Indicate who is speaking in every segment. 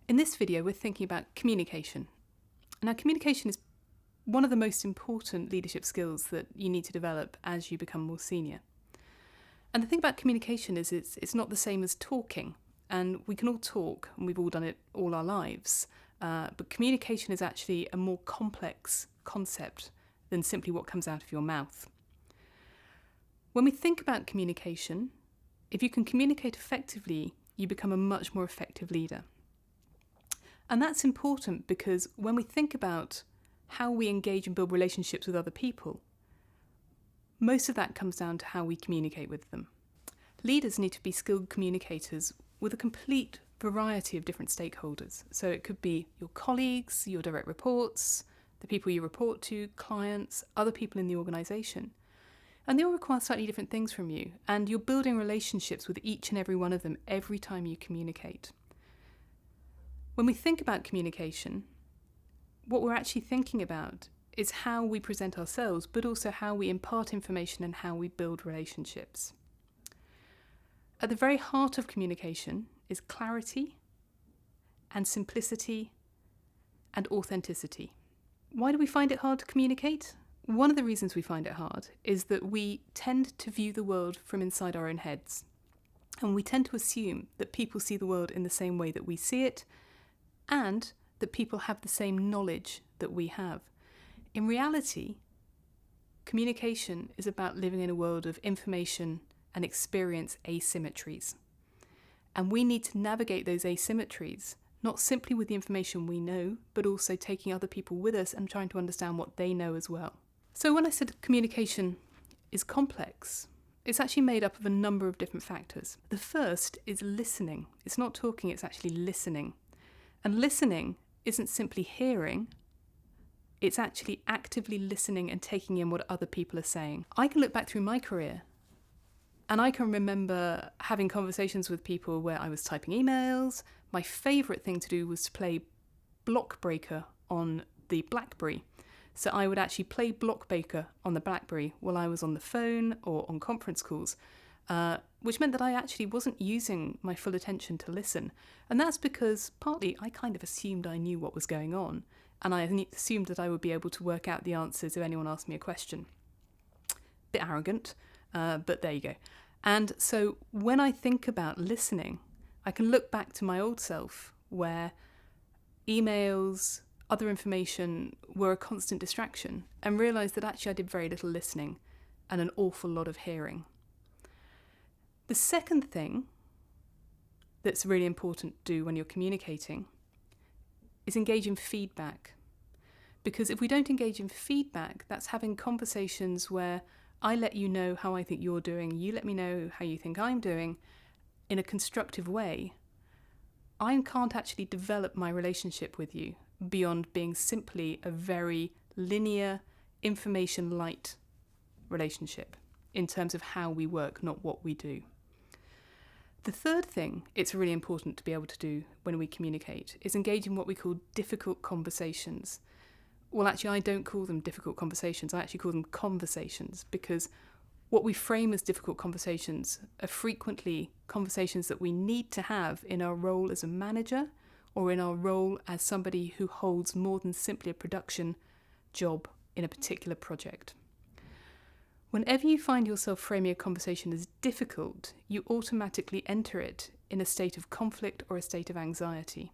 Speaker 1: In this video, we're thinking about communication. Now, communication is one of the most important leadership skills that you need to develop as you become more senior. And the thing about communication is it's not the same as talking. And we can all talk, and we've all done it all our lives. But communication is actually a more complex concept than simply what comes out of your mouth. When we think about communication, if you can communicate effectively, you become a much more effective leader. And that's important because when we think about how we engage and build relationships with other people, most of that comes down to how we communicate with them. Leaders need to be skilled communicators with a complete variety of different stakeholders. So it could be your colleagues, your direct reports, the people you report to, clients, other people in the organisation. And they all require slightly different things from you, and you're building relationships with each and every one of them every time you communicate. When we think about communication, what we're actually thinking about is how we present ourselves, but also how we impart information and how we build relationships. At the very heart of communication is clarity and simplicity and authenticity. Why do we find it hard to communicate? One of the reasons we find it hard is that we tend to view the world from inside our own heads. And we tend to assume that people see the world in the same way that we see it, and that people have the same knowledge that we have. In reality, communication is about living in a world of information and experience asymmetries. And we need to navigate those asymmetries, not simply with the information we know, but also taking other people with us and trying to understand what they know as well. So when I said communication is complex, it's actually made up of a number of different factors. The first is listening. It's not talking, it's actually listening. And listening isn't simply hearing, it's actually actively listening and taking in what other people are saying. I can look back through my career and I can remember having conversations with people where I was typing emails. My favourite thing to do was to play Block Breaker on the BlackBerry. So I would actually play Block Breaker on the BlackBerry while I was on the phone or on conference calls, which meant that I actually wasn't using my full attention to listen. And that's because partly I kind of assumed I knew what was going on, and I assumed that I would be able to work out the answers if anyone asked me a question. Bit arrogant, but there you go. And so when I think about listening, I can look back to my old self where emails, other information were a constant distraction, and realise that actually I did very little listening and an awful lot of hearing. The second thing that's really important to do when you're communicating is engage in feedback. Because if we don't engage in feedback, that's having conversations where I let you know how I think you're doing, you let me know how you think I'm doing in a constructive way. I can't actually develop my relationship with you beyond being simply a very linear, information-light relationship in terms of how we work, not what we do. The third thing it's really important to be able to do when we communicate is engage in what we call difficult conversations. Well, actually, I don't call them difficult conversations. I actually call them conversations, because what we frame as difficult conversations are frequently conversations that we need to have in our role as a manager or in our role as somebody who holds more than simply a production job in a particular project. Whenever you find yourself framing a conversation as difficult, you automatically enter it in a state of conflict or a state of anxiety.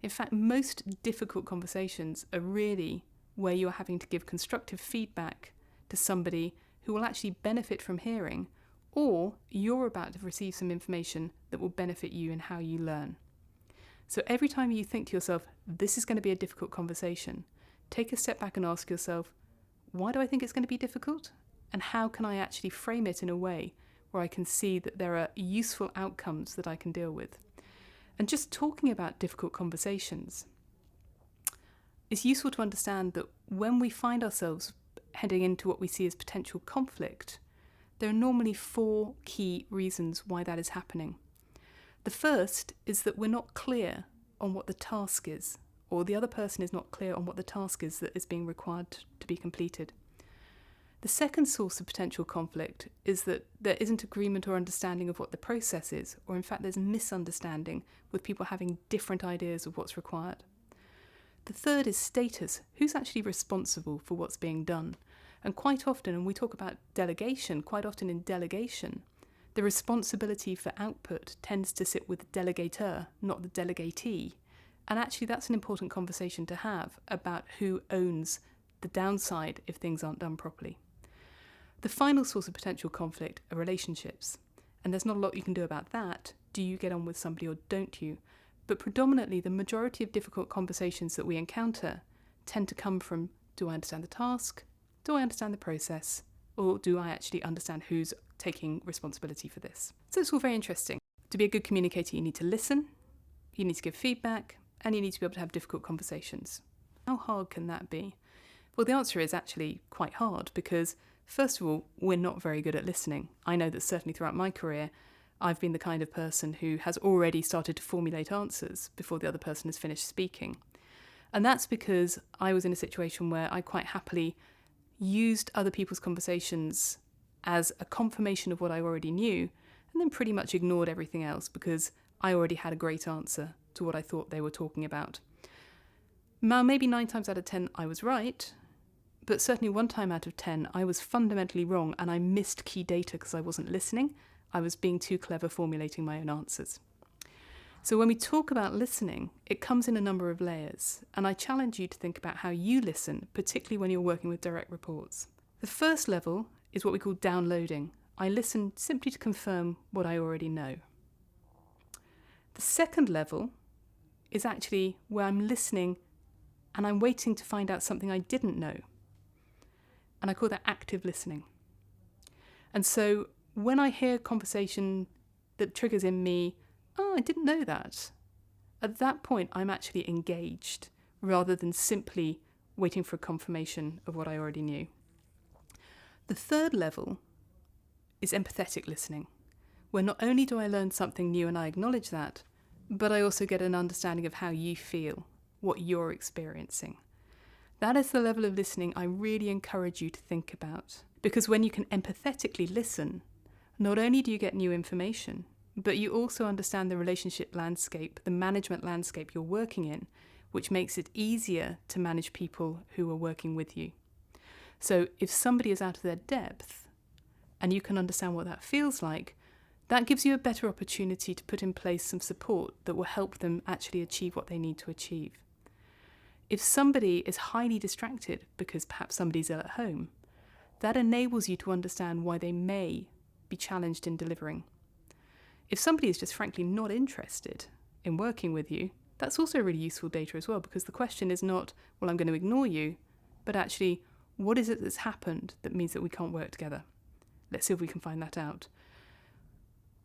Speaker 1: In fact, most difficult conversations are really where you are having to give constructive feedback to somebody who will actually benefit from hearing, or you're about to receive some information that will benefit you in how you learn. So every time you think to yourself, this is going to be a difficult conversation, take a step back and ask yourself, why do I think it's going to be difficult? And how can I actually frame it in a way where I can see that there are useful outcomes that I can deal with? And just talking about difficult conversations, it's useful to understand that when we find ourselves heading into what we see as potential conflict, there are normally 4 key reasons why that is happening. The first is that we're not clear on what the task is, or the other person is not clear on what the task is that is being required to be completed. The second source of potential conflict is that there isn't agreement or understanding of what the process is, or in fact there's misunderstanding with people having different ideas of what's required. The third is status. Who's actually responsible for what's being done? And quite often, and we talk about delegation, quite often in delegation, the responsibility for output tends to sit with the delegator, not the delegatee. And actually that's an important conversation to have about who owns the downside if things aren't done properly. The final source of potential conflict are relationships. And there's not a lot you can do about that. Do you get on with somebody or don't you? But predominantly the majority of difficult conversations that we encounter tend to come from, do I understand the task? Do I understand the process? Or do I actually understand who's taking responsibility for this? So it's all very interesting. To be a good communicator, you need to listen, you need to give feedback, and you need to be able to have difficult conversations. How hard can that be? Well, the answer is actually quite hard because, first of all, we're not very good at listening. I know that certainly throughout my career, I've been the kind of person who has already started to formulate answers before the other person has finished speaking. And that's because I was in a situation where I quite happily used other people's conversations as a confirmation of what I already knew, and then pretty much ignored everything else because I already had a great answer to what I thought they were talking about. Now, maybe 9 times out of 10 I was right, but certainly 1 time out of 10 I was fundamentally wrong and I missed key data because I wasn't listening. I was being too clever formulating my own answers. So when we talk about listening, it comes in a number of layers, and I challenge you to think about how you listen, particularly when you're working with direct reports. The first level is what we call downloading. I listen simply to confirm what I already know. The second level is actually where I'm listening and I'm waiting to find out something I didn't know. And I call that active listening. And so when I hear conversation that triggers in me, oh, I didn't know that, at that point I'm actually engaged rather than simply waiting for a confirmation of what I already knew. The third level is empathetic listening, where not only do I learn something new and I acknowledge that, but I also get an understanding of how you feel, what you're experiencing. That is the level of listening I really encourage you to think about. Because when you can empathetically listen, not only do you get new information, but you also understand the relationship landscape, the management landscape you're working in, which makes it easier to manage people who are working with you. So if somebody is out of their depth, and you can understand what that feels like, that gives you a better opportunity to put in place some support that will help them actually achieve what they need to achieve. If somebody is highly distracted because perhaps somebody's ill at home, that enables you to understand why they may be challenged in delivering. If somebody is just frankly not interested in working with you, that's also really useful data as well, because the question is not, well, I'm going to ignore you, but actually, what is it that's happened that means that we can't work together? Let's see if we can find that out.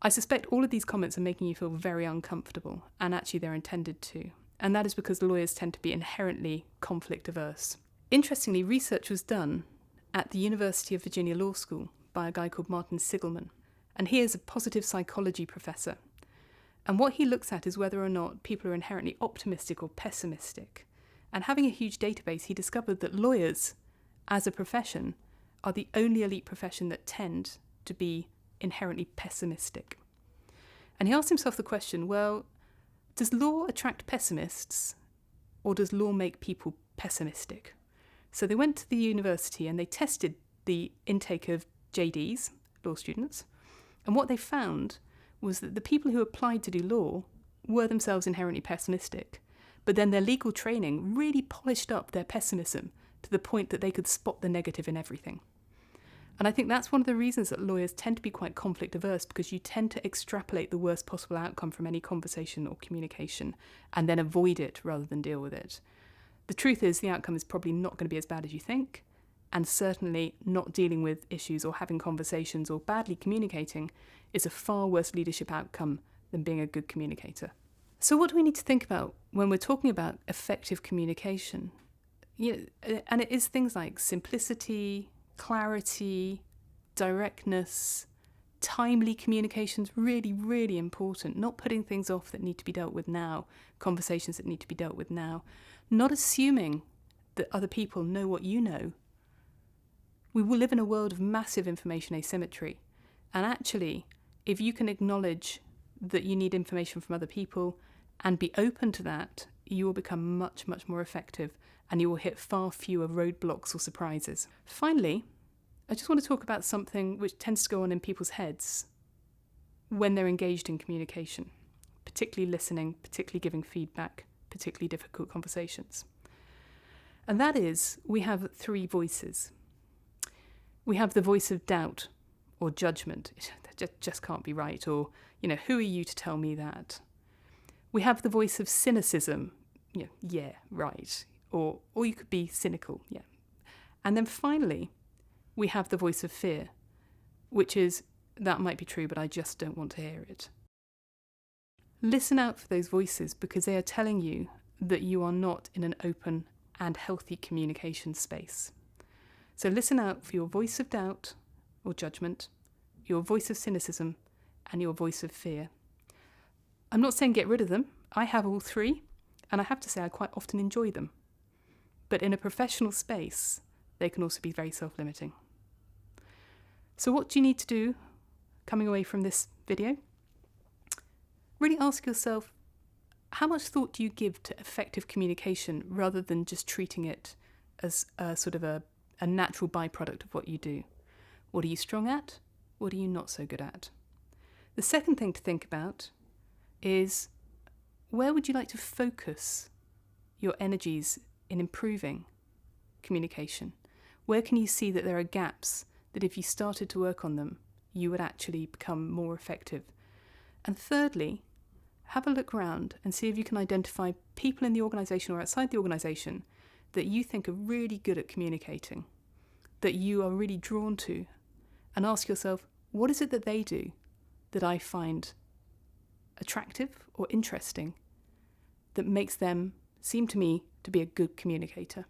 Speaker 1: I suspect all of these comments are making you feel very uncomfortable, and actually they're intended to. And that is because lawyers tend to be inherently conflict averse. Interestingly, research was done at the University of Virginia Law School by a guy called Martin Sigelman. And he is a positive psychology professor. And what he looks at is whether or not people are inherently optimistic or pessimistic. And having a huge database, he discovered that lawyers, as a profession, are the only elite profession that tend to be inherently pessimistic. And he asked himself the question, well, does law attract pessimists, or does law make people pessimistic? So they went to the university and they tested the intake of JDs, law students, and what they found was that the people who applied to do law were themselves inherently pessimistic, but then their legal training really polished up their pessimism to the point that they could spot the negative in everything. And I think that's one of the reasons that lawyers tend to be quite conflict averse, because you tend to extrapolate the worst possible outcome from any conversation or communication and then avoid it rather than deal with it. The truth is the outcome is probably not going to be as bad as you think, and certainly not dealing with issues or having conversations or badly communicating is a far worse leadership outcome than being a good communicator. So what do we need to think about when we're talking about effective communication? And it is things like simplicity, clarity, directness, timely communications, really, really important. Not putting things off that need to be dealt with now, conversations that need to be dealt with now. Not assuming that other people know what you know. We will live in a world of massive information asymmetry. And actually, if you can acknowledge that you need information from other people and be open to that, you will become much, much more effective, and you will hit far fewer roadblocks or surprises. Finally, I just want to talk about something which tends to go on in people's heads when they're engaged in communication, particularly listening, particularly giving feedback, particularly difficult conversations. And that is, we have three voices. We have the voice of doubt or judgment. That just can't be right. Or, who are you to tell me that? We have the voice of cynicism. Yeah, right. Or you could be cynical. Yeah. And then finally, we have the voice of fear, which is, that might be true, but I just don't want to hear it. Listen out for those voices, because they are telling you that you are not in an open and healthy communication space. So listen out for your voice of doubt or judgment, your voice of cynicism, and your voice of fear. I'm not saying get rid of them. I have all three, and I have to say I quite often enjoy them. But in a professional space, they can also be very self-limiting. So what do you need to do coming away from this video? Really ask yourself, how much thought do you give to effective communication rather than just treating it as a sort of a natural byproduct of what you do? What are you strong at? What are you not so good at? The second thing to think about is, where would you like to focus your energies in improving communication? Where can you see that there are gaps that if you started to work on them, you would actually become more effective? And thirdly, have a look around and see if you can identify people in the organisation or outside the organisation that you think are really good at communicating, that you are really drawn to, and ask yourself, what is it that they do that I find attractive or interesting that makes them seem to me to be a good communicator?